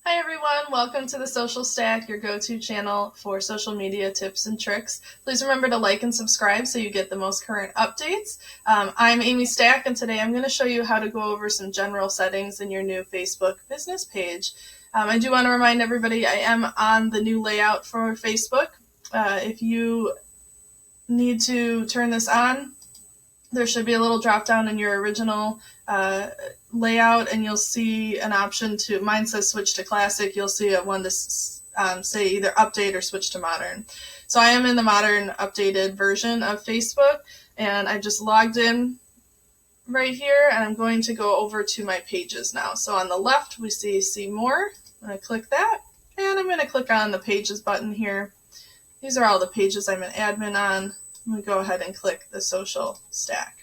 Hi everyone, welcome to the Social Stack, your go-to channel for social media tips and tricks. Please remember to like and subscribe so you get the most current updates. I'm Amy Stack, and today I'm going to show you how to go over some general settings in your new Facebook business page. I do want to remind everybody I am on the new layout for Facebook. If you need to turn this on, there should be a little drop down in your original layout, and you'll see an option to, mine says switch to classic. You'll see a one to say either update or switch to modern. So I am in the modern updated version of Facebook, and I just logged in right here, and I'm going to go over to my pages now. So on the left we see more. I'm going to click that, and I'm going to click on the pages button here. These are all the pages I'm an admin on. I'm going to go ahead and click the Social Stack.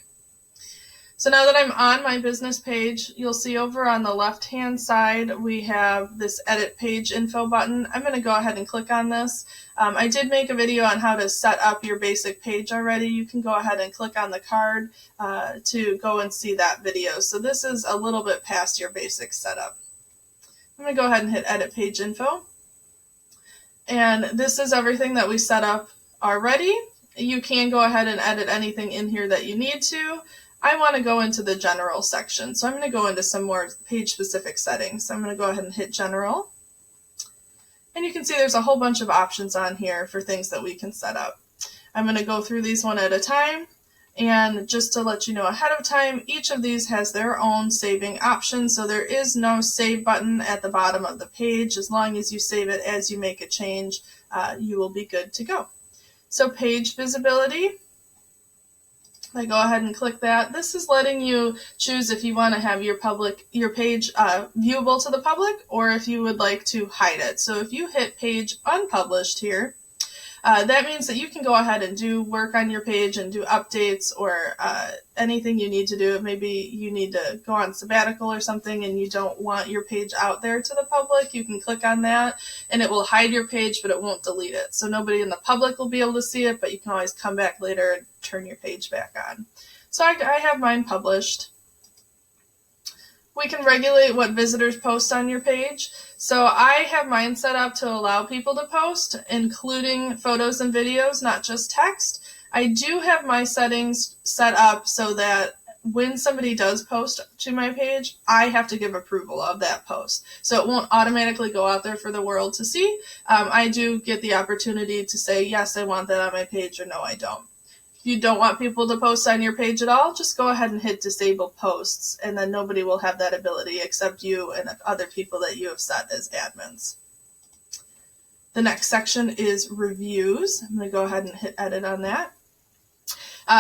So now that I'm on my business page, you'll see over on the left-hand side, we have this Edit Page Info button. I'm going to go ahead and click on this. I did make a video on how to set up your basic page already. You can go ahead and click on the card to go and see that video. So this is a little bit past your basic setup. I'm going to go ahead and hit Edit Page Info. And this is everything that we set up already. You can go ahead and edit anything in here that you need to. I want to go into the general section, so I'm going to go into some more page-specific settings. So I'm going to go ahead and hit General. And you can see there's a whole bunch of options on here for things that we can set up. I'm going to go through these one at a time. And just to let you know ahead of time, each of these has their own saving option, so there is no save button at the bottom of the page. As long as you save it as you make a change, you will be good to go. So page visibility, I go ahead and click that. This is letting you choose if you want to have your page viewable to the public, or if you would like to hide it. So if you hit page unpublished here, that means that you can go ahead and do work on your page and do updates or anything you need to do. Maybe you need to go on sabbatical or something and you don't want your page out there to the public. You can click on that and it will hide your page, but it won't delete it. So nobody in the public will be able to see it, but you can always come back later and turn your page back on. So I have mine published. We can regulate what visitors post on your page. So I have mine set up to allow people to post, including photos and videos, not just text. I do have my settings set up so that when somebody does post to my page, I have to give approval of that post. So it won't automatically go out there for the world to see. I do get the opportunity to say, yes, I want that on my page, or no, I don't. If you don't want people to post on your page at all, just go ahead and hit disable posts, and then nobody will have that ability except you and other people that you have set as admins. The next section is reviews. I'm going to go ahead and hit edit on that.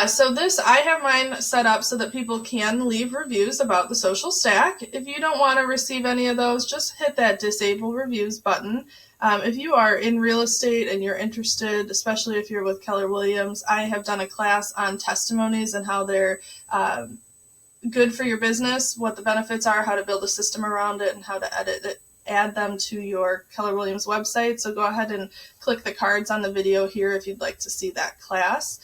So I have mine set up so that people can leave reviews about the Social Stack. If you don't want to receive any of those, just hit that disable reviews button. If you are in real estate and you're interested, especially if you're with Keller Williams, I have done a class on testimonies and how they're good for your business, what the benefits are, how to build a system around it, and how to edit it, add them to your Keller Williams website. So go ahead and click the cards on the video here if you'd like to see that class.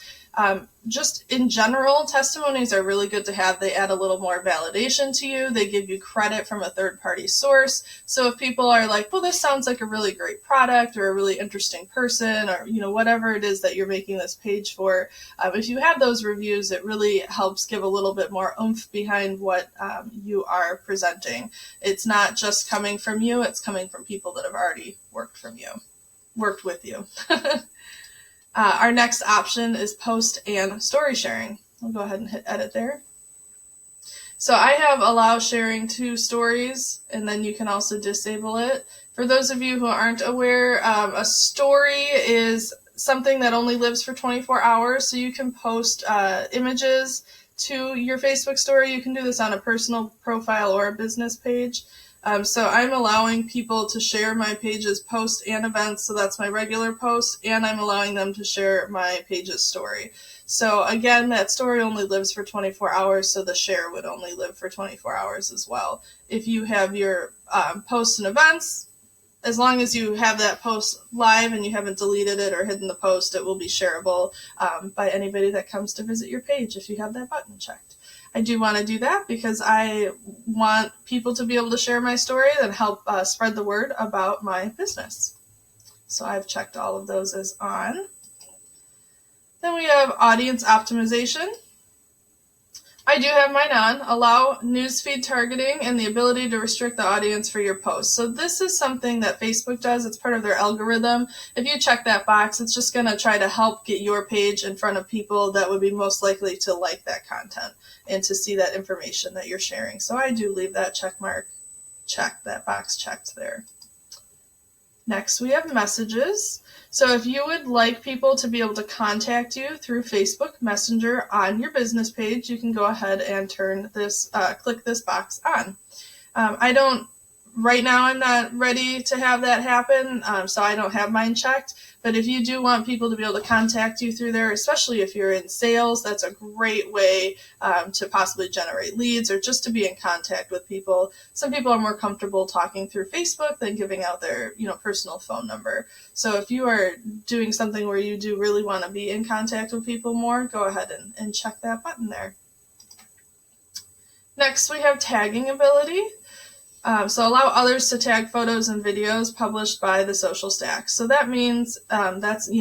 Just in general, testimonies are really good to have. They add a little more validation to you. They give you credit from a third-party source. So if people are like, well, this sounds like a really great product or a really interesting person, or whatever it is that you're making this page for, if you have those reviews, it really helps give a little bit more oomph behind what you are presenting. It's not just coming from you, it's coming from people that have already worked with you. Our next option is post and story sharing. I'll go ahead and hit edit there. So I have allow sharing to stories, and then you can also disable it. For those of you who aren't aware, a story is something that only lives for 24 hours. So you can post images to your Facebook story. You can do this on a personal profile or a business page. So I'm allowing people to share my page's posts and events, so that's my regular post, and I'm allowing them to share my page's story. So again, that story only lives for 24 hours, so the share would only live for 24 hours as well. If you have your posts and events, as long as you have that post live and you haven't deleted it or hidden the post, it will be shareable by anybody that comes to visit your page if you have that button checked. I do want to do that because I want people to be able to share my story and help spread the word about my business. So I've checked all of those as on. Then we have audience optimization. I do have mine on. Allow newsfeed targeting and the ability to restrict the audience for your posts. So this is something that Facebook does. It's part of their algorithm. If you check that box, it's just going to try to help get your page in front of people that would be most likely to like that content and to see that information that you're sharing. So I do leave that that box checked there. Next, we have messages. So if you would like people to be able to contact you through Facebook Messenger on your business page, you can go ahead and click this box on. Right now I'm not ready to have that happen, so I don't have mine checked. But if you do want people to be able to contact you through there, especially if you're in sales, that's a great way to possibly generate leads or just to be in contact with people. Some people are more comfortable talking through Facebook than giving out their personal phone number. So if you are doing something where you do really want to be in contact with people more, go ahead and check that button there. Next, we have tagging ability. So allow others to tag photos and videos published by the Social Stack. So that means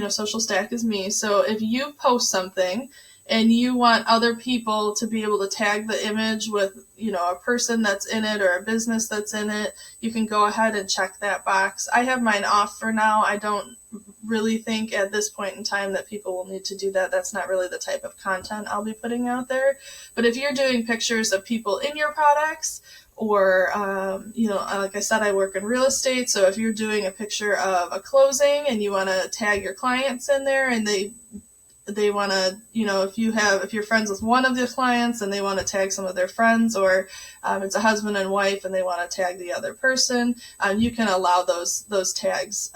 Social Stack is me. So if you post something and you want other people to be able to tag the image with a person that's in it or a business that's in it, you can go ahead and check that box. I have mine off for now. I don't really think at this point in time that people will need to do that. That's not really the type of content I'll be putting out there. But if you're doing pictures of people in your products, or, like I said, I work in real estate. So if you're doing a picture of a closing and you want to tag your clients in there and they want to, if you're friends with one of the clients and they want to tag some of their friends, or it's a husband and wife and they want to tag the other person, you can allow those tags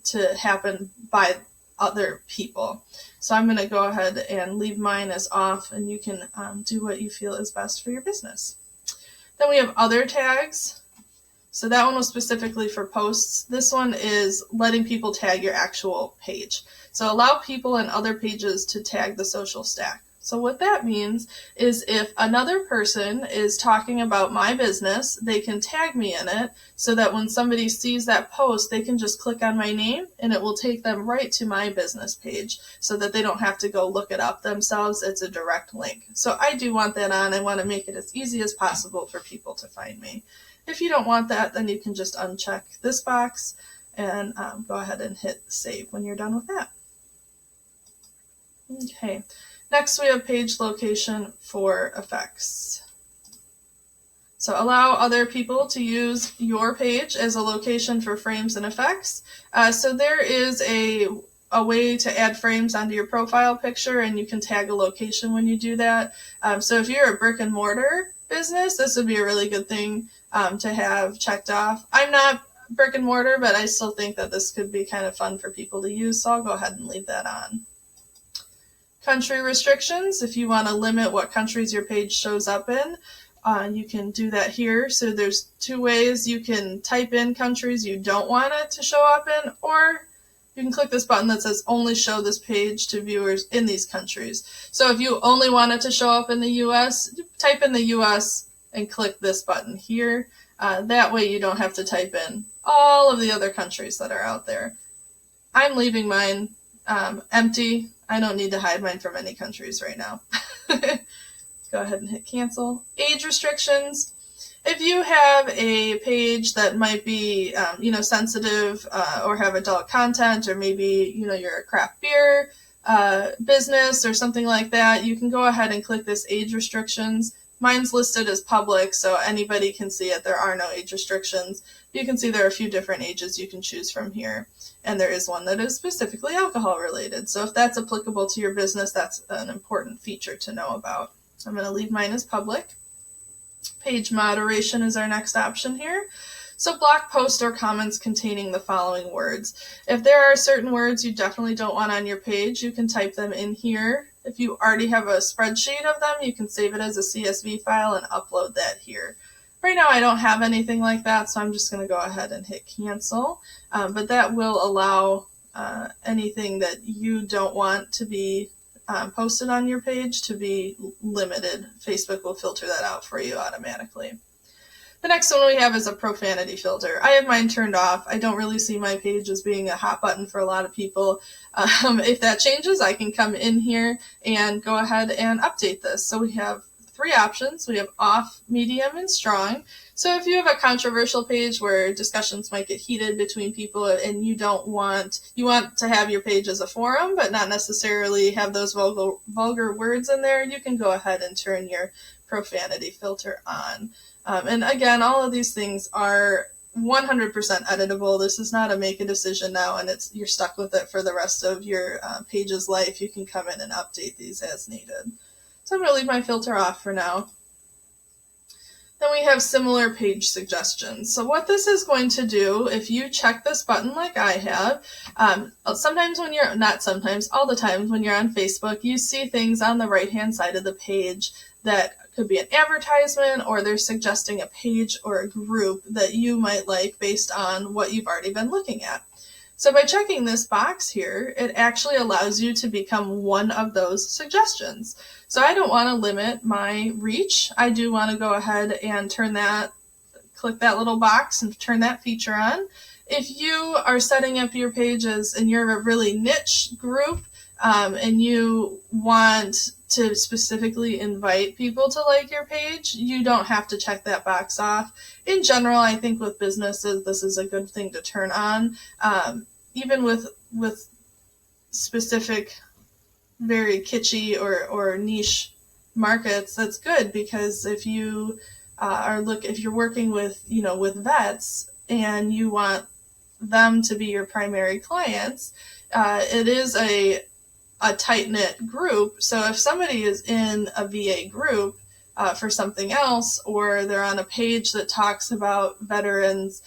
to happen by other people. So I'm going to go ahead and leave mine as off, and you can do what you feel is best for your business. Then we have other tags. So that one was specifically for posts. This one is letting people tag your actual page. So allow people and other pages to tag the Social Stack. So what that means is if another person is talking about my business, they can tag me in it so that when somebody sees that post, they can just click on my name and it will take them right to my business page so that they don't have to go look it up themselves. It's a direct link. So I do want that on. I want to make it as easy as possible for people to find me. If you don't want that, then you can just uncheck this box and go ahead and hit save when you're done with that. Okay. Next, we have page location for effects. So allow other people to use your page as a location for frames and effects. So there is a way to add frames onto your profile picture, and you can tag a location when you do that. So if you're a brick and mortar business, this would be a really good thing to have checked off. I'm not brick and mortar, but I still think that this could be kind of fun for people to use, so I'll go ahead and leave that on. Country restrictions, if you want to limit what countries your page shows up in, you can do that here. So there's two ways. You can type in countries you don't want it to show up in, or you can click this button that says only show this page to viewers in these countries. So if you only want it to show up in the US, type in the US and click this button here. That way you don't have to type in all of the other countries that are out there. I'm leaving mine empty. I don't need to hide mine from any countries right now. Go ahead and hit cancel. Age restrictions. If you have a page that might be, sensitive or have adult content, or maybe, you're a craft beer business or something like that, you can go ahead and click this age restrictions. Mine's listed as public, so anybody can see it. There are no age restrictions. You can see there are a few different ages you can choose from here, and there is one that is specifically alcohol related. So if that's applicable to your business, that's an important feature to know about. So I'm going to leave mine as public. Page moderation is our next option here. So block posts or comments containing the following words. If there are certain words you definitely don't want on your page, you can type them in here. If you already have a spreadsheet of them, you can save it as a CSV file and upload that here. Right now I don't have anything like that, so I'm just going to go ahead and hit cancel. But that will allow anything that you don't want to be posted on your page to be limited. Facebook will filter that out for you automatically. The next one we have is a profanity filter. I have mine turned off. I don't really see my page as being a hot button for a lot of people. If that changes, I can come in here and go ahead and update this. So we have 3 options. We have off, medium, and strong. So if you have a controversial page where discussions might get heated between people and you want to have your page as a forum, but not necessarily have those vulgar words in there, you can go ahead and turn your profanity filter on. And again, all of these things are 100% editable. This is not a make a decision now and you're stuck with it for the rest of your page's life. You can come in and update these as needed. So I'm going to leave my filter off for now. Then we have similar page suggestions. So what this is going to do, if you check this button like I have, all the times when you're on Facebook, you see things on the right-hand side of the page that could be an advertisement, or they're suggesting a page or a group that you might like based on what you've already been looking at. So by checking this box here, it actually allows you to become one of those suggestions. So I don't want to limit my reach. I do want to go ahead and click that little box and turn that feature on. If you are setting up your pages and you're a really niche group, and you want to specifically invite people to like your page, you don't have to check that box off. In general, I think with businesses, this is a good thing to turn on. Even with specific, very kitschy or niche markets, that's good, because if you if you're working with vets and you want them to be your primary clients, it is a tight-knit group. So if somebody is in a VA group for something else, or they're on a page that talks about veterans,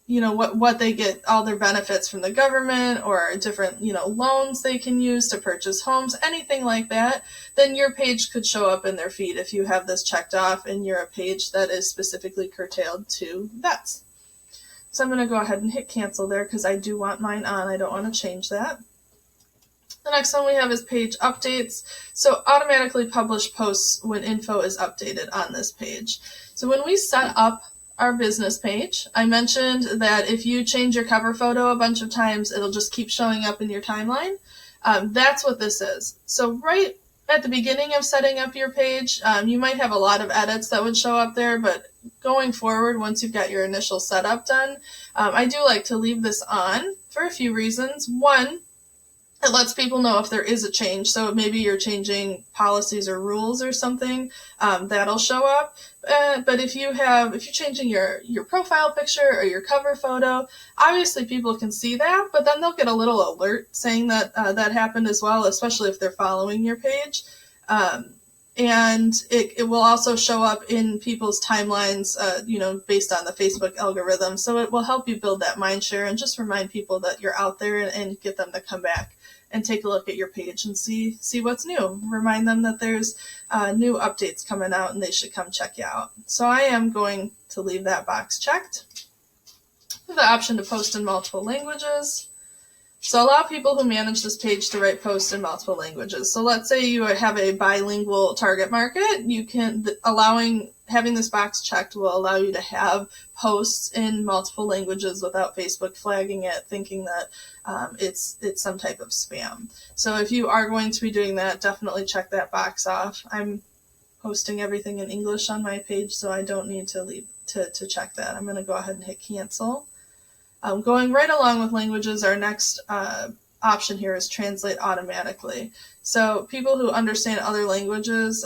what they get, all their benefits from the government, or different, loans they can use to purchase homes, anything like that, then your page could show up in their feed if you have this checked off and you're a page that is specifically curtailed to vets. So I'm going to go ahead and hit cancel there because I do want mine on. I don't want to change that. The next one we have is page updates. So automatically publish posts when info is updated on this page. So when we set up our business page, I mentioned that if you change your cover photo a bunch of times, it'll just keep showing up in your timeline. That's what this is. So right at the beginning of setting up your page, you might have a lot of edits that would show up there, but going forward, once you've got your initial setup done, I do like to leave this on for a few reasons. One, it lets people know if there is a change. So maybe you're changing policies or rules or something, that'll show up. But if you're changing your profile picture or your cover photo, obviously people can see that, but then they'll get a little alert saying that that happened as well, especially if they're following your page. And it will also show up in people's timelines, based on the Facebook algorithm. So it will help you build that mind share and just remind people that you're out there and get them to come back and take a look at your page and see what's new. Remind them that there's new updates coming out and they should come check you out. So I am going to leave that box checked. We have the option to post in multiple languages. So allow people who manage this page to write posts in multiple languages. So let's say you have a bilingual target market. Having this box checked will allow you to have posts in multiple languages without Facebook flagging it, thinking that it's some type of spam. So if you are going to be doing that, definitely check that box off. I'm posting everything in English on my page, so I don't need to check that. I'm going to go ahead and hit cancel. Going right along with languages, our next option here is translate automatically. So people who understand other languages,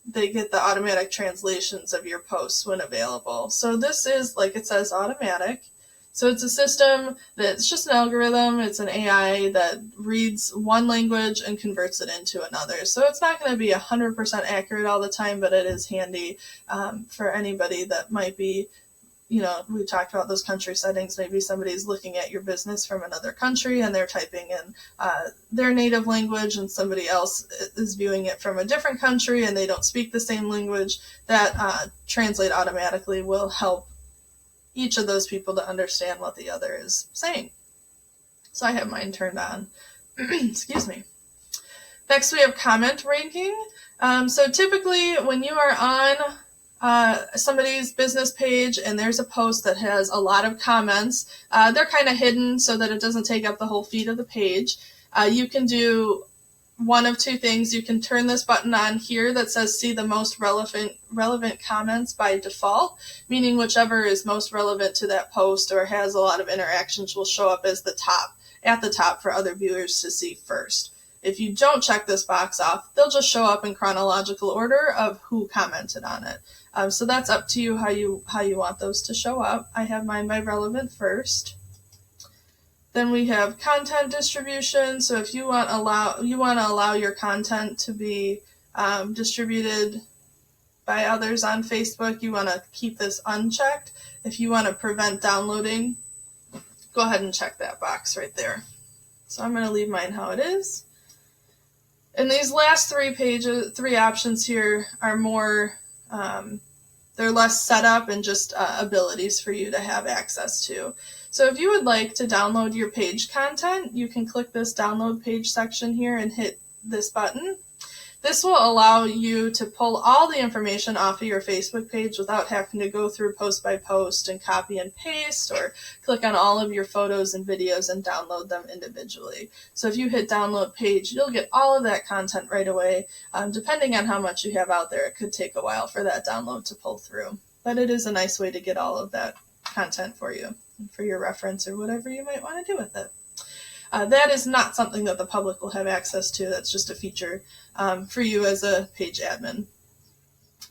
they get the automatic translations of your posts when available. So this is, like it says, automatic. So it's a system that's just an algorithm. It's an AI that reads one language and converts it into another. So it's not going to be 100% accurate all the time, but it is handy for anybody that might be, we talked about those country settings. Maybe somebody's looking at your business from another country and they're typing in their native language, and somebody else is viewing it from a different country and they don't speak the same language. That translate automatically will help each of those people to understand what the other is saying. So I have mine turned on. Excuse me. Next, we have comment ranking. So typically when you are on somebody's business page and there's a post that has a lot of comments, they're kind of hidden so that it doesn't take up the whole feed of the page. You can do one of two things. You can turn this button on here that says see the most relevant comments by default, meaning whichever is most relevant to that post or has a lot of interactions will show up as at the top for other viewers to see first. If you don't check this box off, they'll just show up in chronological order of who commented on it. So that's up to you how you want those to show up. I have mine by relevant first. Then we have content distribution. So if you want to allow your content to be distributed by others on Facebook, you want to keep this unchecked. If you want to prevent downloading, go ahead and check that box right there. So I'm going to leave mine how it is. And these last three options here are more, they're less setup and just abilities for you to have access to. So if you would like to download your page content, you can click this download page section here and hit this button. This will allow you to pull all the information off of your Facebook page without having to go through post by post and copy and paste or click on all of your photos and videos and download them individually. So if you hit download page, you'll get all of that content right away. Depending on how much you have out there, it could take a while for that download to pull through. But it is a nice way to get all of that content for you, for your reference or whatever you might want to do with it. That is not something that the public will have access to. That's just a feature for you as a page admin.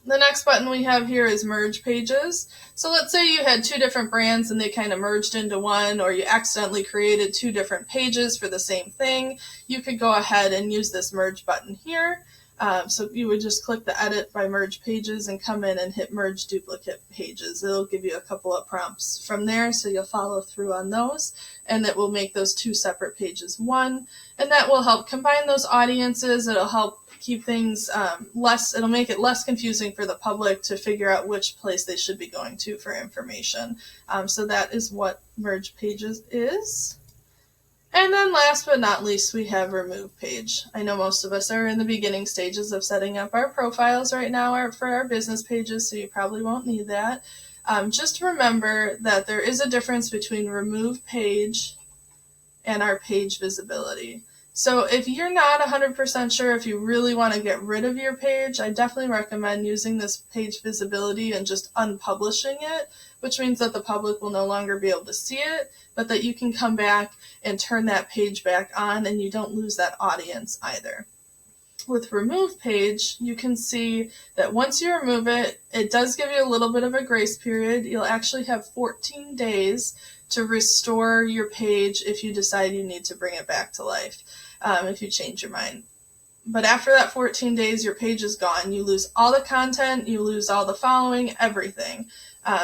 The next button we have here is merge pages. So let's say you had two different brands and they kind of merged into one, or you accidentally created two different pages for the same thing. You could go ahead and use this merge button here. So you would just click the edit by merge pages and come in and hit merge duplicate pages. It'll give you a couple of prompts from there, so you'll follow through on those, and that will make those two separate pages one. And that will help combine those audiences. It'll help keep things it'll make it less confusing for the public to figure out which place they should be going to for information. So that is what merge pages is. And then last but not least, we have remove page. I know most of us are in the beginning stages of setting up our profiles right now for our business pages, so you probably won't need that. Just remember that there is a difference between remove page and our page visibility. So if you're not 100% sure if you really want to get rid of your page, I definitely recommend using this page visibility and just unpublishing it, which means that the public will no longer be able to see it, but that you can come back and turn that page back on and you don't lose that audience either. With remove page, you can see that once you remove it, it does give you a little bit of a grace period. You'll actually have 14 days to restore your page if you decide you need to bring it back to life, if you change your mind. But after that 14 days, your page is gone. You lose all the content, you lose all the following, everything.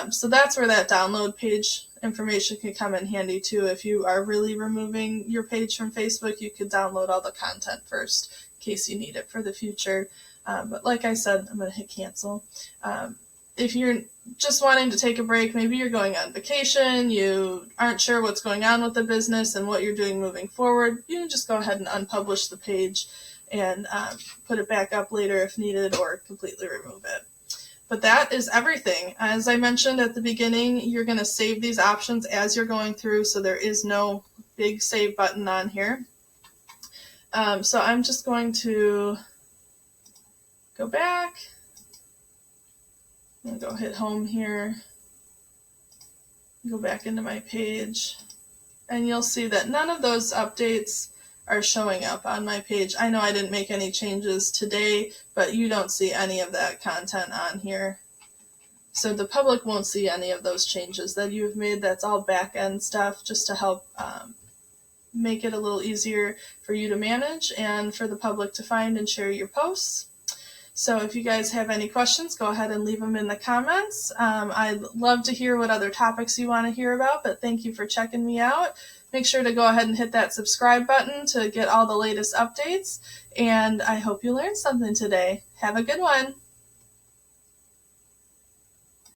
So that's where that download page information can come in handy too. If you are really removing your page from Facebook, you could download all the content first in case you need it for the future. But like I said, I'm going to hit cancel. If you're just wanting to take a break, maybe you're going on vacation, you aren't sure what's going on with the business and what you're doing moving forward, you can just go ahead and unpublish the page and put it back up later if needed, or completely remove it. But that is everything. As I mentioned at the beginning, you're going to save these options as you're going through, so there is no big save button on here. So I'm just going to go back. I'm going to go hit home here, go back into my page, and you'll see that none of those updates are showing up on my page. I know I didn't make any changes today, but you don't see any of that content on here. So the public won't see any of those changes that you've made. That's all back-end stuff just to help make it a little easier for you to manage and for the public to find and share your posts. So if you guys have any questions, go ahead and leave them in the comments. I'd love to hear what other topics you want to hear about, but thank you for checking me out. Make sure to go ahead and hit that subscribe button to get all the latest updates, and I hope you learned something today. Have a good one.